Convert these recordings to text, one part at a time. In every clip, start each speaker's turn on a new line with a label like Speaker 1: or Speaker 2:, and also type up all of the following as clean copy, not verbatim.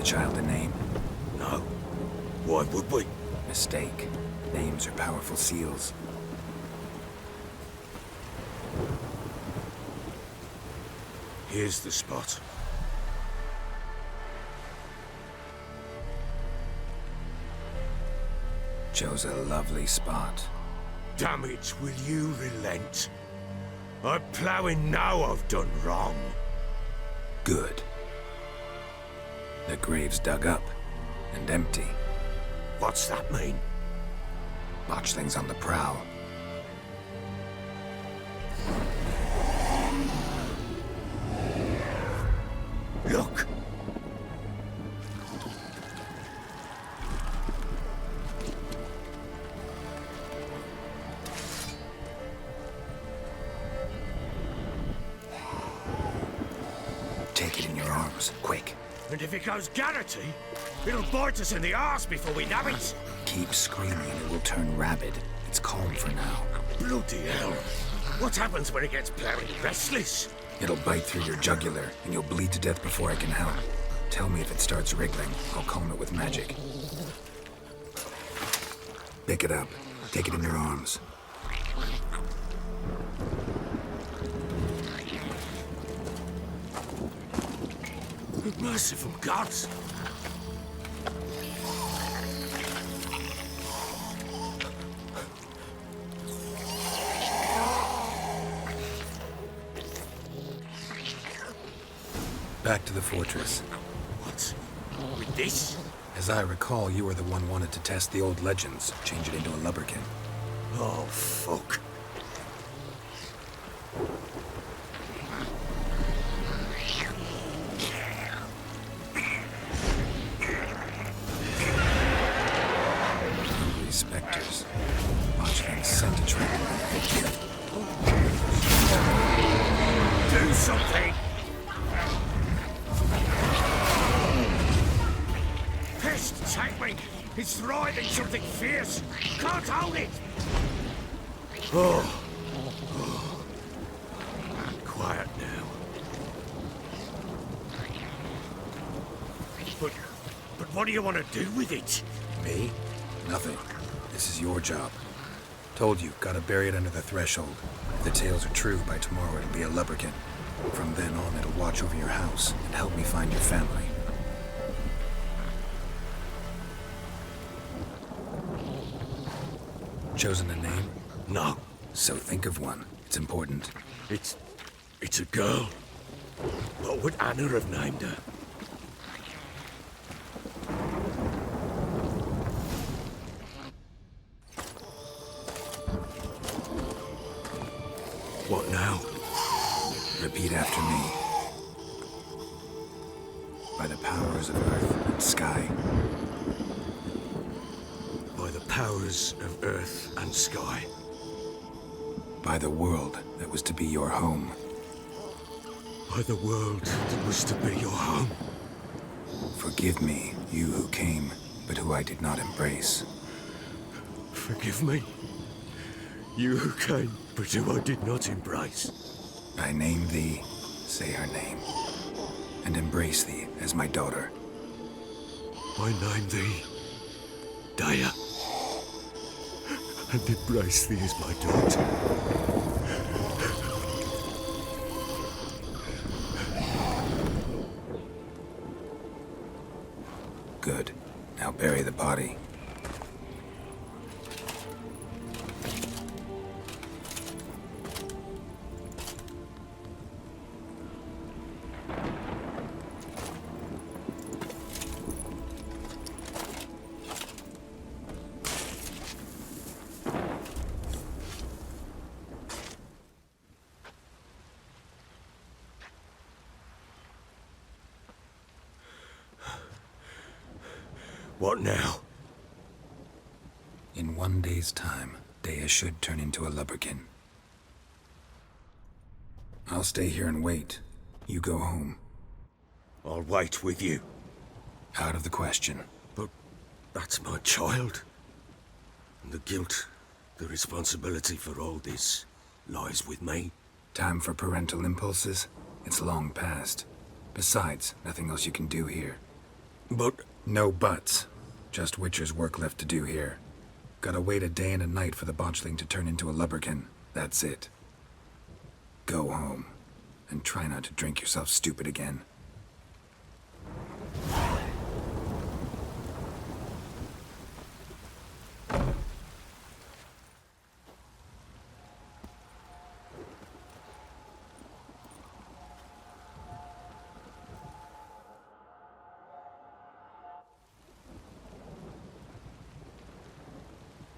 Speaker 1: child a name?
Speaker 2: No. Why would we?
Speaker 1: Mistake. Names are powerful seals.
Speaker 2: Here's the spot.
Speaker 1: Chose a lovely spot.
Speaker 2: Damn it, will you relent? I'm ploughing now I've done wrong.
Speaker 1: Good. The grave's dug up and empty.
Speaker 2: What's that mean?
Speaker 1: Botchling's on the prowl.
Speaker 2: Look!
Speaker 1: Take it in your arms, quick.
Speaker 2: And if it goes Garrity, it'll bite us in the arse before we know it.
Speaker 1: Keep screaming and it will turn rabid. It's calm for now.
Speaker 2: Bloody hell. What happens when it gets very restless?
Speaker 1: It'll bite through your jugular, and you'll bleed to death before I can help. Tell me if it starts wriggling. I'll calm it with magic. Pick it up. Take it in your arms.
Speaker 2: Merciful gods!
Speaker 1: Back to the fortress.
Speaker 2: What? With this?
Speaker 1: As I recall, you were the one wanted to test the old legends, change it into a lubberkin.
Speaker 2: Oh, fuck.
Speaker 1: Hungry specters. Botchling's scent attracted them.
Speaker 2: Do something! Pest, take me! It's writhing something fierce! Can't hold it! Oh. Quiet now. But what do you want to do with it?
Speaker 1: Me? Nothing. This is your job. Told you, gotta bury it under the threshold. If the tales are true, by tomorrow it'll be a lubberkin. From then on, it'll watch over your house and help me find your family. Chosen a name?
Speaker 2: No.
Speaker 1: So think of one. It's important.
Speaker 2: It's a girl. What would Anna have named her? What now?
Speaker 1: Repeat after me. By the powers of earth and sky.
Speaker 2: By the powers of earth and sky.
Speaker 1: By the world that was to be your home.
Speaker 2: By the world that was to be your home.
Speaker 1: Forgive me, you who came, but who I did not embrace.
Speaker 2: Forgive me. You who came, but who I did not embrace.
Speaker 1: I name thee, say her name, and embrace thee as my daughter.
Speaker 2: I name thee Daya, and embrace thee as my daughter.
Speaker 1: Good. Now bury the body.
Speaker 2: What now?
Speaker 1: In 1 day's time, Daya should turn into a lubberkin. I'll stay here and wait. You go home.
Speaker 2: I'll wait with you.
Speaker 1: Out of the question.
Speaker 2: But that's my child. And the guilt, the responsibility for all this lies with me.
Speaker 1: Time for parental impulses? It's long past. Besides, nothing else you can do here.
Speaker 2: But
Speaker 1: No buts. Just Witcher's work left to do here. Gotta wait a day and a night for the botchling to turn into a lubberkin. That's it. Go home. And try not to drink yourself stupid again.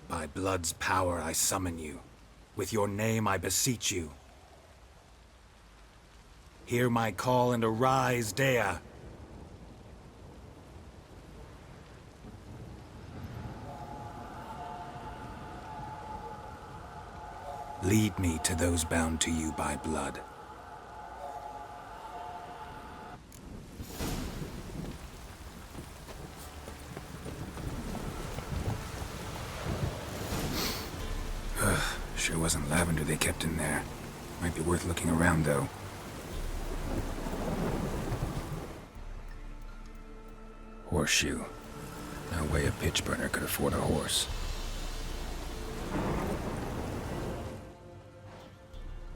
Speaker 1: By blood's power I summon you. With your name I beseech you. Hear my call and arise, Dea. Lead me to those bound to you by blood. Sure wasn't lavender they kept in there. Might be worth looking around, though. Horseshoe. No way a pitch burner could afford a horse.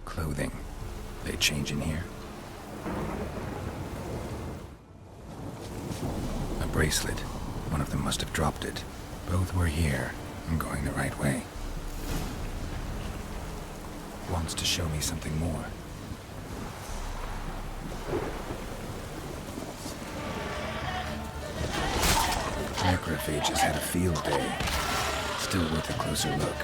Speaker 1: Clothing. They change in here? A bracelet. One of them must have dropped it. Both were here. I'm going the right way. Wants to show me something more. Necrophages had a field day. Still worth a closer look.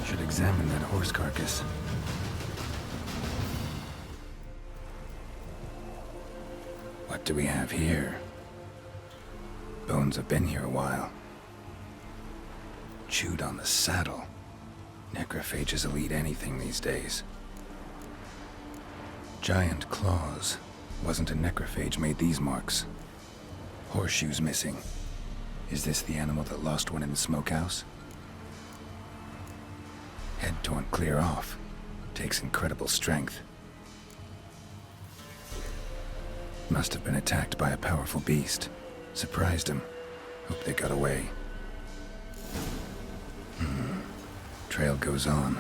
Speaker 1: Should examine that horse carcass. What do we have here? Bones have been here a while. Chewed on the saddle. Necrophages will eat anything these days. Giant claws. Wasn't a necrophage made these marks. Horseshoes missing. Is this the animal that lost one in the smokehouse? Head torn clear off. Takes incredible strength. Must have been attacked by a powerful beast. Surprised him. Hope they got away. Trail goes on.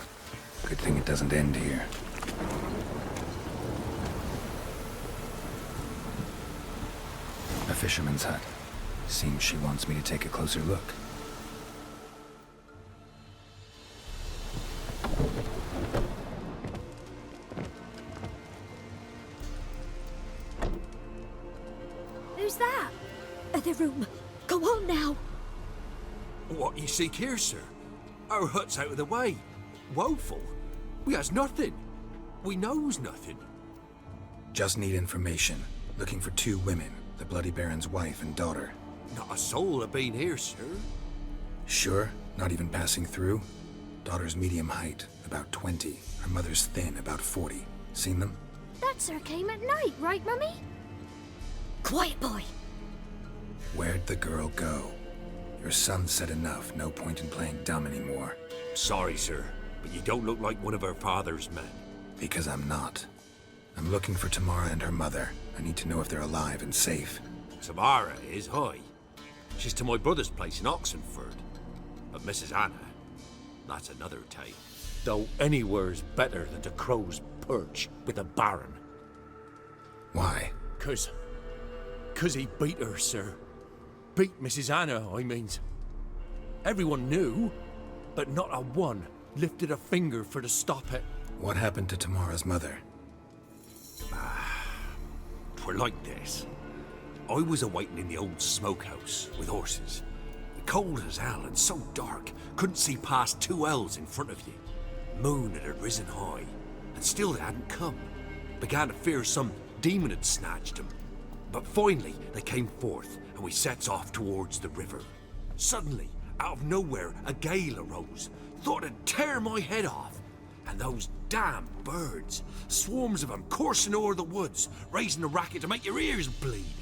Speaker 1: Good thing it doesn't end here. A fisherman's hut. Seems she wants me to take a closer look.
Speaker 3: Who's that? The room. Go on now.
Speaker 2: what you seek here, sir? Our hut's out of the way. Woeful. We has nothing. We knows nothing.
Speaker 1: Just need information. Looking for 2 women, the Bloody Baron's wife and daughter.
Speaker 2: Not a soul have been here, sir.
Speaker 1: Sure? Not even passing through? Daughter's medium height, about 20. Her mother's thin, about 40. Seen them?
Speaker 3: That sir came at night, right, Mummy? Quiet, boy.
Speaker 1: Where'd the girl go? Your son said enough. No point in playing dumb anymore.
Speaker 2: Sorry, sir, but you don't look like one of our father's men.
Speaker 1: Because I'm not. I'm looking for Tamara and her mother. I need to know if they're alive and safe.
Speaker 2: Tamara is, hi. She's to my brother's place in Oxenford. But Mrs. Anna, that's another tale. Though anywhere's better than to Crow's Perch with a baron.
Speaker 1: Why?
Speaker 2: 'Cause he beat her, sir. Beat Mrs. Anna, I means. Everyone knew, but not a one lifted a finger for to stop it.
Speaker 1: What happened to Tamara's mother?
Speaker 2: 'Twere like this. I was awaiting in the old smokehouse with horses. Cold as hell and so dark, couldn't see past 2 ells in front of you. Moon had risen high, and still they hadn't come. Began to fear some demon had snatched them. But finally they came forth, and we sets off towards the river. Suddenly, out of nowhere, a gale arose. Thought it'd tear my head off. And those damn birds, swarms of them coursing o'er the woods, raising a racket to make your ears bleed.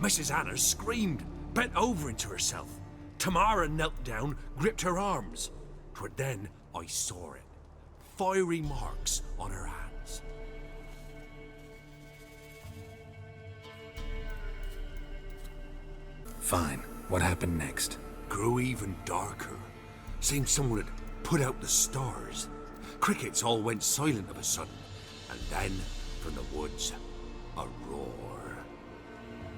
Speaker 2: Mrs. Anna screamed, bent over into herself. Tamara knelt down, gripped her arms. 'Twere then I saw it. Fiery marks on her hands.
Speaker 1: Fine. What happened next?
Speaker 2: Grew even darker. Seemed someone had put out the stars. Crickets all went silent of a sudden. And then, from the woods, a roar.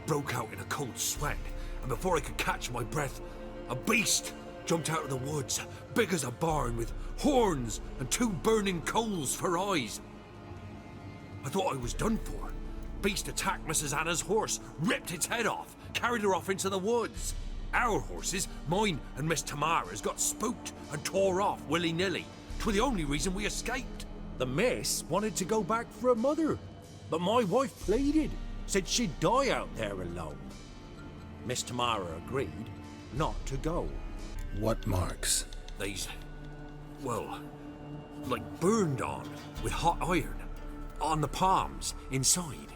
Speaker 2: Broke out in a cold sweat, and before I could catch my breath, a beast jumped out of the woods, big as a barn, with horns and 2 burning coals for eyes. I thought I was done for. Beast attacked Mrs. Anna's horse, ripped its head off, carried her off into the woods. Our horses, mine and Miss Tamara's, got spooked and tore off willy-nilly. 'Twere the only reason we escaped.
Speaker 4: The miss wanted to go back for her mother, but my wife pleaded, said she'd die out there alone. Miss Tamara agreed not to go.
Speaker 1: What marks?
Speaker 2: These, well, like burned on with hot iron. On the palms, inside.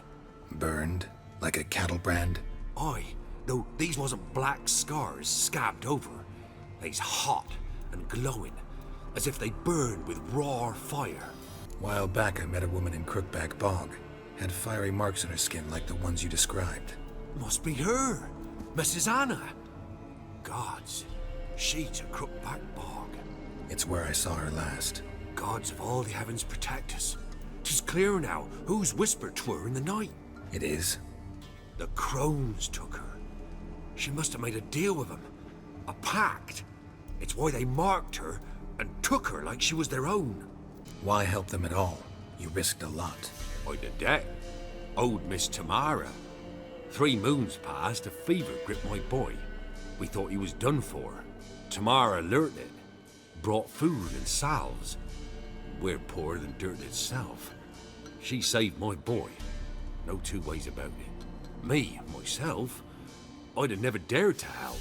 Speaker 1: Burned? Like a cattle brand?
Speaker 2: Aye, though these wasn't black scars scabbed over. They's hot and glowing, as if they burned with raw fire.
Speaker 1: While back, I met a woman in Crookback Bog. Had fiery marks on her skin like the ones you described.
Speaker 2: Must be her, Mrs. Anna. Gods, she's a Crookback Bog.
Speaker 1: It's where I saw her last.
Speaker 2: Gods of all the heavens protect us. 'Tis clear now who's whispered to her in the night.
Speaker 1: It is?
Speaker 2: The crones took her. She must have made a deal with them. A pact. It's why they marked her and took her like she was their own.
Speaker 1: Why help them at all? You risked a lot.
Speaker 2: I'd a debt. Owed Miss Tamara. 3 moons passed, a fever gripped my boy. We thought he was done for. Tamara learnt it. Brought food and salves. We're poorer than dirt itself. She saved my boy. No 2 ways about it. Me, myself, I'd have never dared to help.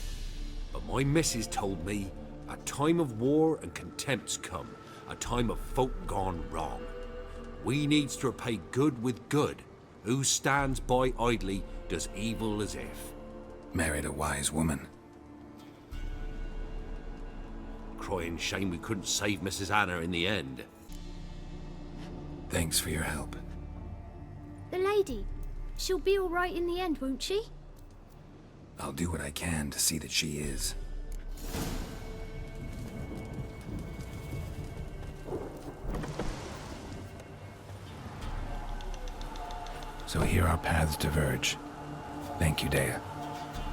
Speaker 2: But my missus told me a time of war and contempt's come. A time of folk gone wrong. We needs to repay good with good. Who stands by idly does evil as if.
Speaker 1: Married a wise woman.
Speaker 2: Crying shame we couldn't save Mrs. Anna in the end.
Speaker 1: Thanks for your help.
Speaker 3: The lady. She'll be all right in the end, won't she?
Speaker 1: I'll do what I can to see that she is. So here our paths diverge. Thank you, Dea.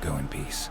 Speaker 1: Go in peace.